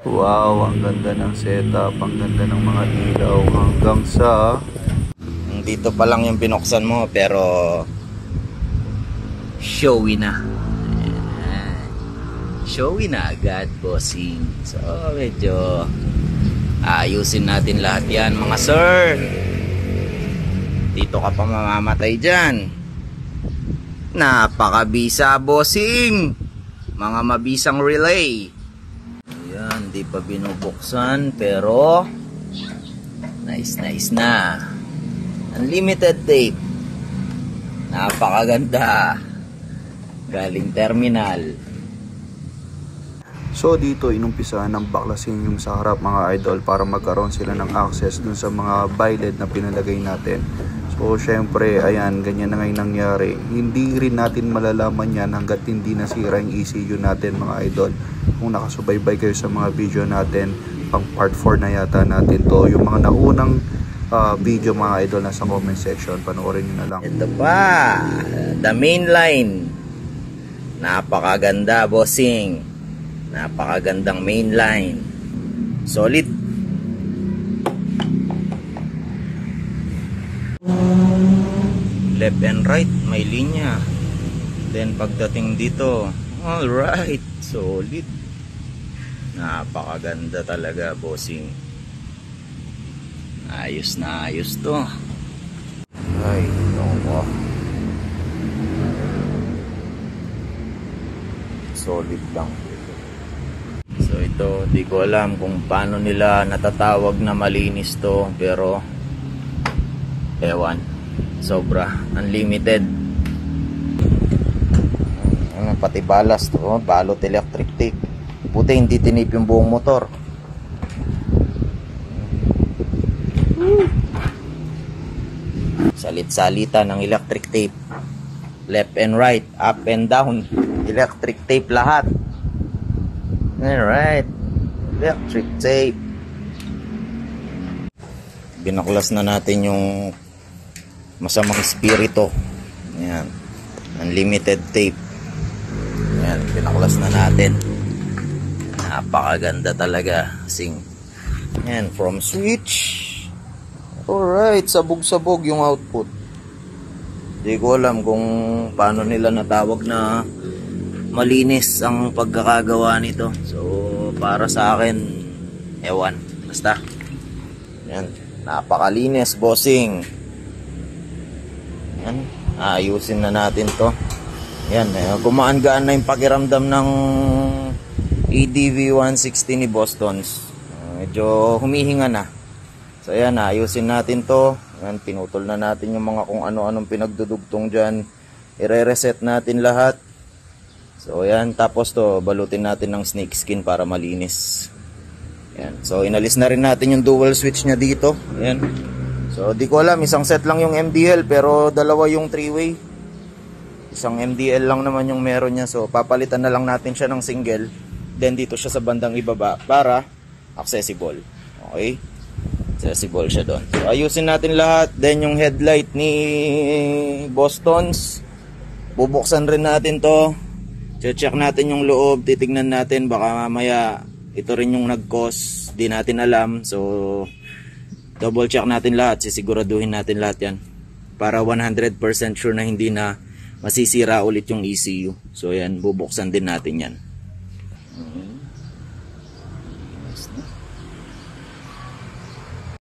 Wow, ang ganda ng setup, ang ganda ng mga ilaw hanggang sa Dito pa lang yung binuksan mo pero showy na. Ayan. Showy na agad, bossing. So medyo ayusin natin lahat yan, mga sir. Dito ka pa mamamatay dyan. Napakabisa, bossing. Mga mabisang relay. Ayan, di pa binubuksan pero nice na. Unlimited tape. Napakaganda. Galing terminal. So dito inumpisahan ng baklasin yung sa harap mga idol para magkaroon sila ng access dun sa mga biled na pinalagay natin. So syempre ayan, ganyan na ngayon nangyari. Hindi rin natin malalaman yan hanggat hindi nasira yung ECU natin mga idol. Kung nakasubaybay kayo sa mga video natin, pang part 4 na yata natin to. Yung mga naunang video mga idol nasa comment section, panoorin nyo na lang. Ito pa, the main line. Napakaganda, bossing. Napakagandang main line. Solid. Left and right, may linya. Then pagdating dito, alright, solid. Napakaganda talaga, bossing. Ayos na ayos to. Ay, noko. Solid lang. So ito, di ko alam kung paano nila natatawag na malinis to, pero ewan, sobra, unlimited. Pati balas to, balot electric tape. Buti hindi tinip yung buong motor. Salit-salita ng electric tape. Left and right, up and down, electric tape lahat. Alright, electric tape. Binaklas na natin yung masamang spirito. Ayan, unlimited tape. Ayan, binaklas na natin. Napakaganda talaga. Sing. Ayan, from switch. Alright, sabog-sabog yung output. Di ko alam kung paano nila natawag na malinis ang pagkakagawa nito. So, para sa akin, ewan. Basta. Yan. Napakalinis, bossing. Yan. Ayusin na natin to. Yan. Gumaan-gaan na yung pakiramdam ng EDV 160 ni Bostons. Medyo humihinga na. So ayan, ayusin natin to. Ayan, pinutol na natin yung mga kung ano-anong pinagdudugtong dyan. I-reset natin lahat. So ayan, tapos to, balutin natin ng snake skin para malinis. Ayan, so inalis na rin natin yung dual switch nya dito. Ayan. So di ko alam, isang set lang yung MDL pero dalawa yung 3-way. Isang MDL lang naman yung meron nya. So papalitan na lang natin siya ng single. Then dito siya sa bandang ibaba para accessible. Okay? Accessible siya doon. So ayusin natin lahat. Then yung headlight ni Bostons, bubuksan rin natin to. Check natin yung loob, titignan natin, baka mamaya ito rin yung nag-cause, di natin alam. So double check natin lahat, sisiguraduhin natin lahat yan para 100% sure na hindi na masisira ulit yung ECU. So yan, bubuksan din natin yan.